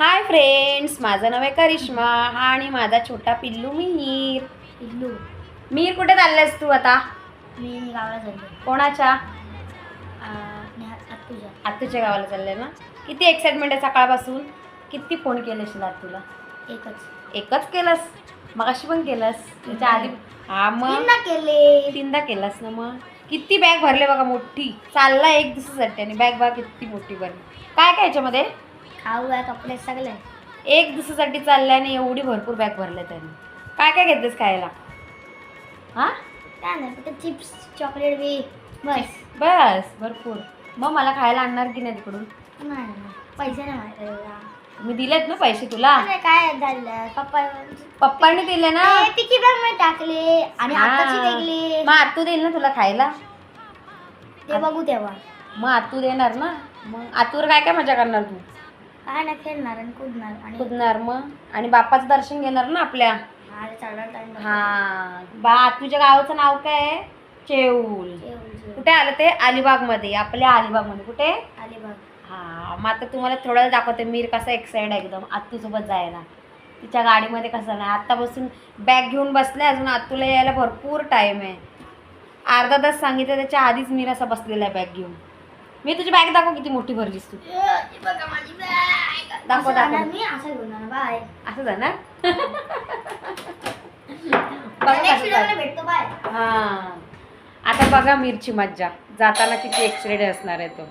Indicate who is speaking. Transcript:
Speaker 1: Hi friends, माझं नाव आहे करिश्मा आणि माझा छोटा पिल्लू मीर. मीर कुठे चाललेस तू आता?
Speaker 2: मी गावाला चालले.
Speaker 1: कोणाच्या?
Speaker 2: आत्तूच्या
Speaker 1: गावाला चालले ना. किती एक्साइटमेंट आहे सकाळपासून. किती फोन केले तुला? एकच केलंस? मगाशी पण केलंस? त्याच्या आधी? हा मग तीनदा केलास ना. मग किती बॅग भरले बघा, मोठी. चालला एक दिवसासाठी आणि बॅग बघा किती मोठी भरली. काय काय याच्यामध्ये?
Speaker 2: खाऊ आहे, कपडे सगळे.
Speaker 1: एक दिवसासाठी चाललाय आणि एवढी भरपूर बॅग भरले त्याने. काय काय घेतलेस खायला? हा
Speaker 2: काय नाही, फक्त चिप्स चॉकलेट बी
Speaker 1: बस भरपूर. मग मला खायला आणणार की नाही तिकडून?
Speaker 2: नाही पैसे नाही माझ्याकडे.
Speaker 1: मी दिलेत ना पैसे तुला.
Speaker 2: काय झालं,
Speaker 1: पप्पांनी दिले ना.
Speaker 2: पिकी बॅग मध्ये टाकले आणि आत्ताची वेगळी.
Speaker 1: मग आतू देईल ना तुला खायला.
Speaker 2: ते बघू तेव्हा.
Speaker 1: मग आतू देणार ना. मग आतूवर काय काय मजा करणार तू?
Speaker 2: काय नाही, खेळणार आणि
Speaker 1: कुदणार मग. आणि बाप्पाचं दर्शन घेणार ना आपल्या. हा आतूच्या गावाचं नाव काय आहे? चेऊल. कुठे आलं ते? अलिबाग मध्ये. आपल्या अलिबाग मध्ये. कुठे?
Speaker 2: अलिबाग.
Speaker 1: हा मग आता तुम्हाला थोडं दाखवते मीर कसा एक्साइटेड आहे एकदम आत्तूसोबत जायला. तिच्या गाडीमध्ये कसं नाही. आत्तापासून बॅग घेऊन बसले, अजून आत्तूला यायला भरपूर टाईम आहे. अर्धा तास सांगितलं, त्याच्या आधीच मीर असा बसलेला आहे बॅग घेऊन. मी तुझी बॅग दाखव किती मोठी भरलीस तू. दाखव
Speaker 2: मी असं घेऊन बाय.
Speaker 1: असं जाणार.
Speaker 2: भेटतो बाय.
Speaker 1: हा आता बघा मीरची मज्जा. जाताना किती एक्साइटेड असणार आहे तो.